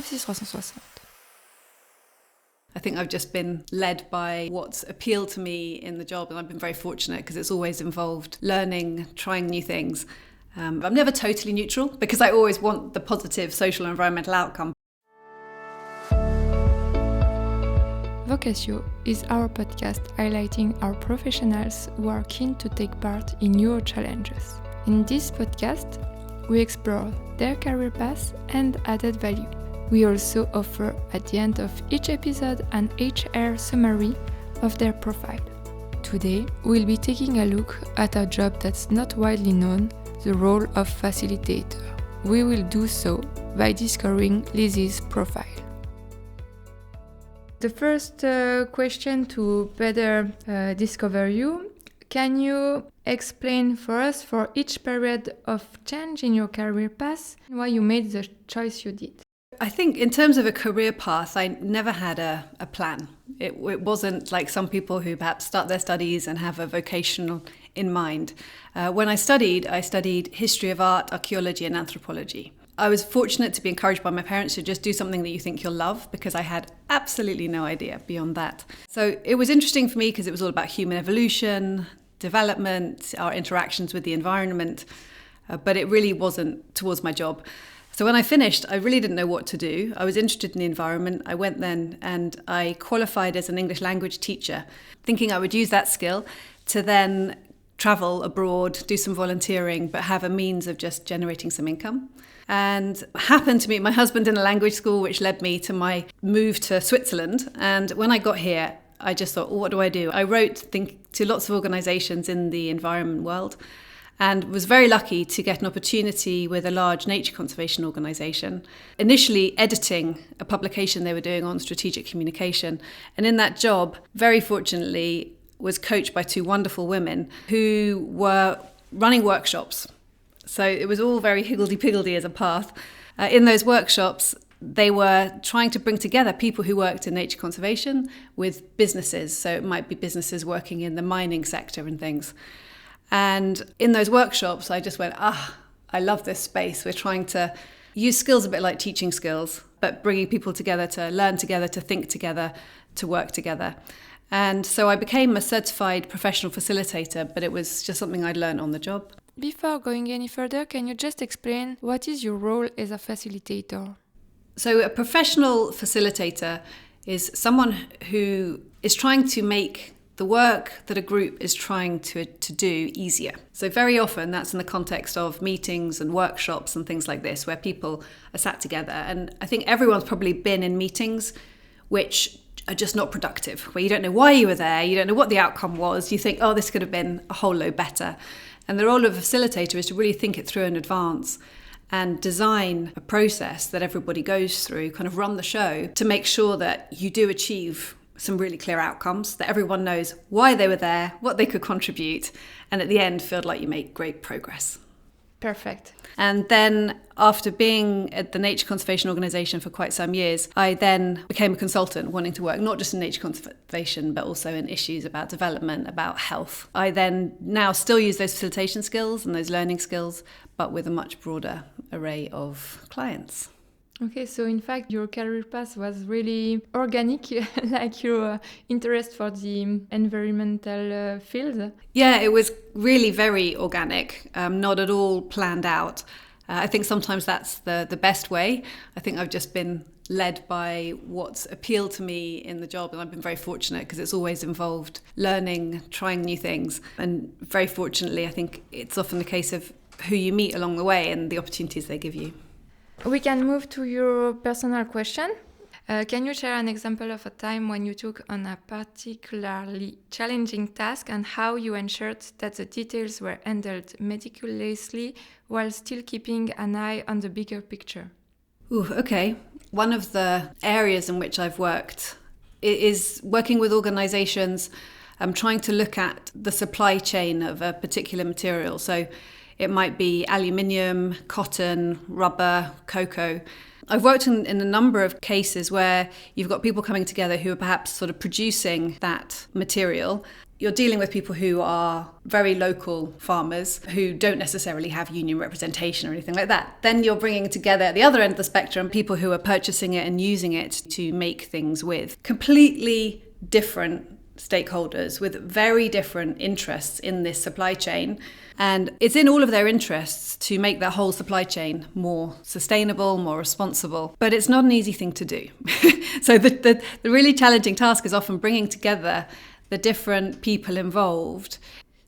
Opsys360. I think I've just been led by what's appealed to me in the job, and I've been very fortunate because it's always involved learning, trying new things. I'm never totally neutral because I always want the positive social and environmental outcome. Vocatio is our podcast highlighting our professionals who are keen to take part in your challenges. In this podcast, we explore their career path and added value. We also offer at the end of each episode an HR summary of their profile. Today, we'll be taking a look at a job that's not widely known, the role of facilitator. We will do so by discovering Lizzie's profile. The first question to better discover you, can you explain for us for each period of change in your career path why you made the choice you did? I think in terms of a career path, I never had a plan. It wasn't like some people who perhaps start their studies and have a vocational in mind. When I studied history of art, archaeology and anthropology. I was fortunate to be encouraged by my parents to just do something that you think you'll love, because I had absolutely no idea beyond that. So it was interesting for me because it was all about human evolution, development, our interactions with the environment, but it really wasn't towards my job. So when I finished, I really didn't know what to do. I was interested in the environment. I went then and I qualified as an English language teacher, thinking I would use that skill to then travel abroad, do some volunteering, but have a means of just generating some income. And happened to meet my husband in a language school, which led me to my move to Switzerland. And when I got here, I just thought, what do I do? I wrote to lots of organisations in the environment world and was very lucky to get an opportunity with a large nature conservation organisation, initially editing a publication they were doing on strategic communication. And in that job, very fortunately, was coached by two wonderful women who were running workshops. So it was all very higgledy-piggledy as a path. In those workshops, they were trying to bring together people who worked in nature conservation with businesses. So it might be businesses working in the mining sector and things. And in those workshops, I just went, I love this space. We're trying to use skills a bit like teaching skills, but bringing people together to learn together, to think together, to work together. And so I became a certified professional facilitator, but it was just something I'd learned on the job. Before going any further, can you just explain what is your role as a facilitator? So a professional facilitator is someone who is trying to make the work that a group is trying to do easier. So very often that's in the context of meetings and workshops and things like this, where people are sat together. And I think everyone's probably been in meetings which are just not productive, where you don't know why you were there, you don't know what the outcome was, you think, this could have been a whole load better. And the role of a facilitator is to really think it through in advance and design a process that everybody goes through, kind of run the show to make sure that you do achieve some really clear outcomes, that everyone knows why they were there, what they could contribute, and at the end feel like you make great progress. Perfect. And then after being at the Nature Conservation Organisation for quite some years, I then became a consultant wanting to work not just in nature conservation, but also in issues about development, about health. I then now still use those facilitation skills and those learning skills, but with a much broader array of clients. Okay, so in fact, your career path was really organic, like your interest for the environmental field. Yeah, it was really very organic, not at all planned out. I think sometimes that's the best way. I think I've just been led by what's appealed to me in the job, and I've been very fortunate because it's always involved learning, trying new things. And very fortunately, I think it's often the case of who you meet along the way and the opportunities they give you. We can move to your personal question. Can you share an example of a time when you took on a particularly challenging task and how you ensured that the details were handled meticulously while still keeping an eye on the bigger picture? Okay. One of the areas in which I've worked is working with organisations. I'm trying to look at the supply chain of a particular material. So it might be aluminium, cotton, rubber, cocoa. I've worked in a number of cases where you've got people coming together who are perhaps sort of producing that material, you're dealing with people who are very local farmers who don't necessarily have union representation or anything like that. Then you're bringing together at the other end of the spectrum people who are purchasing it and using it to make things with completely different stakeholders with very different interests in this supply chain. And it's in all of their interests to make that whole supply chain more sustainable, more responsible. But it's not an easy thing to do. So the really challenging task is often bringing together the different people involved.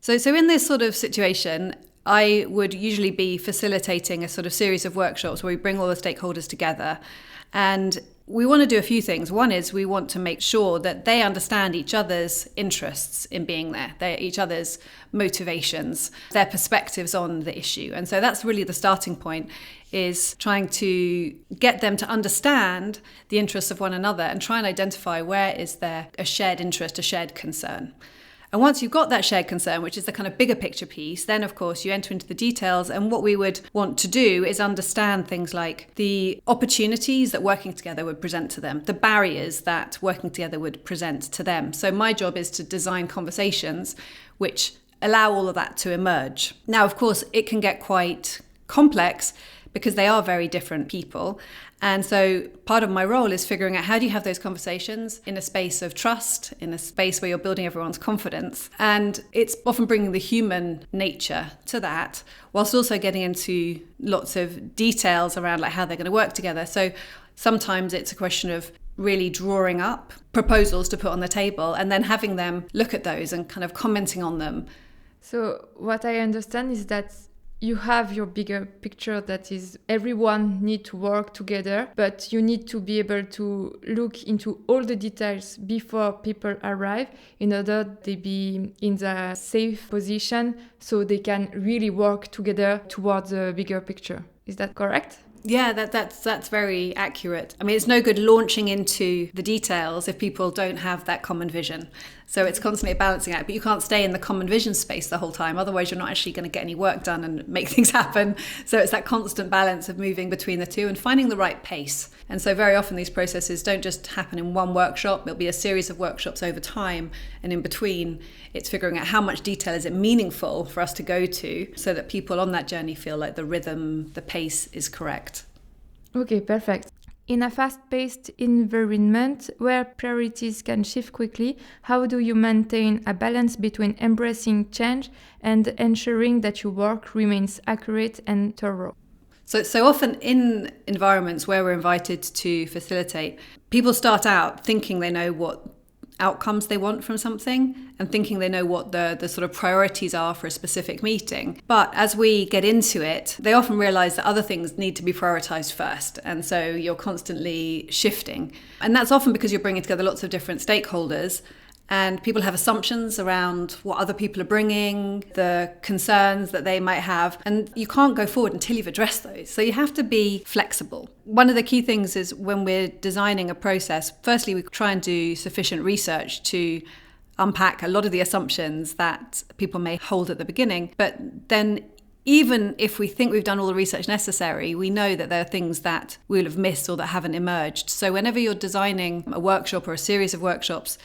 So in this sort of situation, I would usually be facilitating a sort of series of workshops where we bring all the stakeholders together. And we want to do a few things. One is we want to make sure that they understand each other's interests in being there, each other's motivations, their perspectives on the issue. And so that's really the starting point, is trying to get them to understand the interests of one another and try and identify where is there a shared interest, a shared concern. And once you've got that shared concern, which is the kind of bigger picture piece, then of course you enter into the details. And what we would want to do is understand things like the opportunities that working together would present to them, the barriers that working together would present to them. So my job is to design conversations which allow all of that to emerge. Now, of course, it can get quite complex because they are very different people. And so part of my role is figuring out how do you have those conversations in a space of trust, in a space where you're building everyone's confidence. And it's often bringing the human nature to that, whilst also getting into lots of details around like how they're going to work together. So sometimes it's a question of really drawing up proposals to put on the table and then having them look at those and kind of commenting on them. So what I understand is that you have your bigger picture, that is everyone need to work together, but you need to be able to look into all the details before people arrive in order they be in the safe position so they can really work together towards a bigger picture. Is that correct? Yeah, that's very accurate. I mean, it's no good launching into the details if people don't have that common vision. So it's constantly a balancing act, but you can't stay in the common vision space the whole time. Otherwise, you're not actually going to get any work done and make things happen. So it's that constant balance of moving between the two and finding the right pace. And so very often these processes don't just happen in one workshop. There'll be a series of workshops over time. And in between, it's figuring out how much detail is it meaningful for us to go to so that people on that journey feel like the rhythm, the pace is correct. Okay, perfect. In a fast-paced environment where priorities can shift quickly, how do you maintain a balance between embracing change and ensuring that your work remains accurate and thorough? So often in environments where we're invited to facilitate, people start out thinking they know what outcomes they want from something and thinking they know what the sort of priorities are for a specific meeting. But as we get into it, they often realize that other things need to be prioritized first. And so you're constantly shifting. And that's often because you're bringing together lots of different stakeholders. And people have assumptions around what other people are bringing, the concerns that they might have. And you can't go forward until you've addressed those. So you have to be flexible. One of the key things is when we're designing a process, firstly, we try and do sufficient research to unpack a lot of the assumptions that people may hold at the beginning. But then even if we think we've done all the research necessary, we know that there are things that we'll have missed or that haven't emerged. So whenever you're designing a workshop or a series of workshops,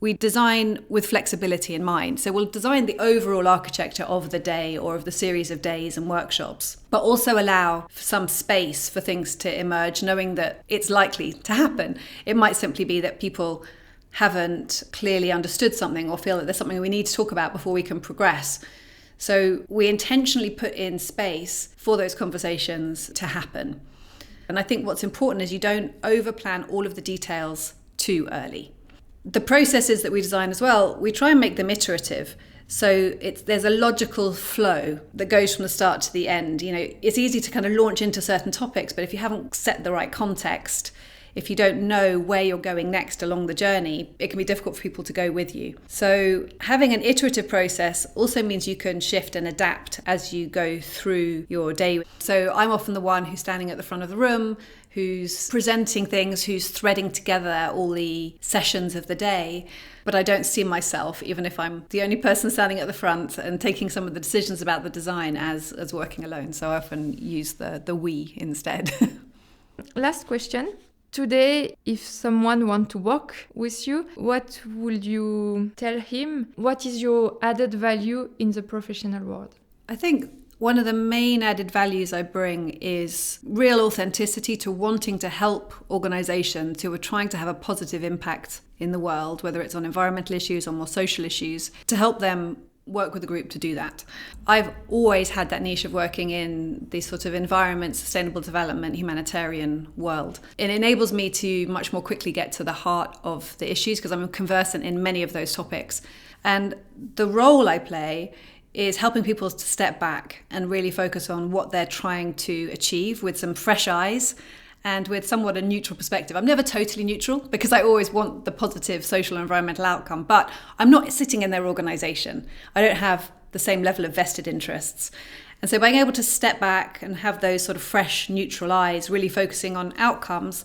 we design with flexibility in mind. So we'll design the overall architecture of the day or of the series of days and workshops, but also allow some space for things to emerge, knowing that it's likely to happen. It might simply be that people haven't clearly understood something or feel that there's something we need to talk about before we can progress. So we intentionally put in space for those conversations to happen. And I think what's important is you don't overplan all of the details too early. The processes that we design as well, we try and make them iterative. So there's a logical flow that goes from the start to the end. You know, it's easy to kind of launch into certain topics, but if you haven't set the right context, if you don't know where you're going next along the journey, it can be difficult for people to go with you. So having an iterative process also means you can shift and adapt as you go through your day. So I'm often the one who's standing at the front of the room, who's presenting things, who's threading together all the sessions of the day. But I don't see myself, even if I'm the only person standing at the front and taking some of the decisions about the design, as working alone. So I often use the we instead. Last question. Today, if someone wants to work with you, what would you tell him? What is your added value in the professional world? I think one of the main added values I bring is real authenticity to wanting to help organizations who are trying to have a positive impact in the world, whether it's on environmental issues or more social issues, to help them work with a group to do that. I've always had that niche of working in the sort of environment, sustainable development, humanitarian world. It enables me to much more quickly get to the heart of the issues because I'm conversant in many of those topics. And the role I play is helping people to step back and really focus on what they're trying to achieve with some fresh eyes and with somewhat a neutral perspective. I'm never totally neutral because I always want the positive social and environmental outcome, but I'm not sitting in their organization. I don't have the same level of vested interests. And so being able to step back and have those sort of fresh, neutral eyes, really focusing on outcomes,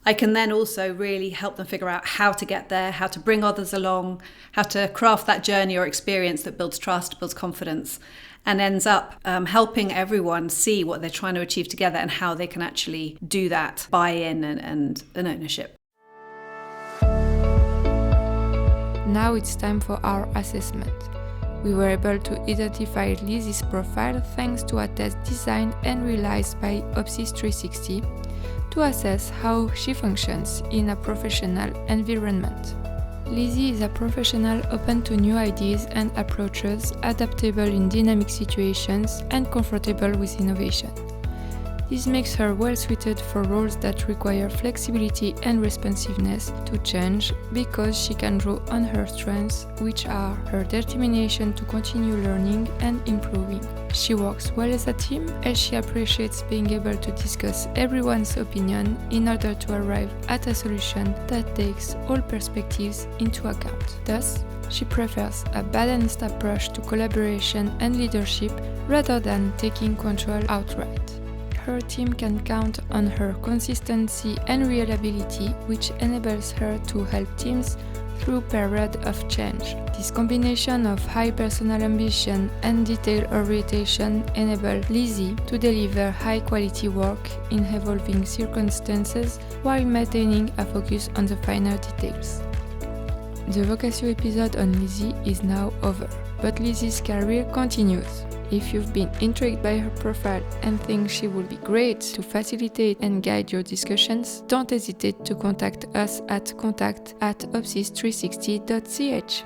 I can then also really help them figure out how to get there, how to bring others along, how to craft that journey or experience that builds trust, builds confidence, and ends up helping everyone see what they're trying to achieve together and how they can actually do that buy-in and an ownership. Now it's time for our assessment. We were able to identify Lizzie's profile thanks to a test designed and realized by Opsys360 to assess how she functions in a professional environment. Lizzie is a professional open to new ideas and approaches, adaptable in dynamic situations, and comfortable with innovation. This makes her well suited for roles that require flexibility and responsiveness to change because she can draw on her strengths, which are her determination to continue learning and improving. She works well as a team as she appreciates being able to discuss everyone's opinion in order to arrive at a solution that takes all perspectives into account. Thus, she prefers a balanced approach to collaboration and leadership rather than taking control outright. Her team can count on her consistency and reliability, which enables her to help teams through periods of change. This combination of high personal ambition and detail orientation enables Lizzie to deliver high-quality work in evolving circumstances while maintaining a focus on the finer details. The Vocatio episode on Lizzie is now over, but Lizzie's career continues. If you've been intrigued by her profile and think she would be great to facilitate and guide your discussions, don't hesitate to contact us at contact@opsys360.ch.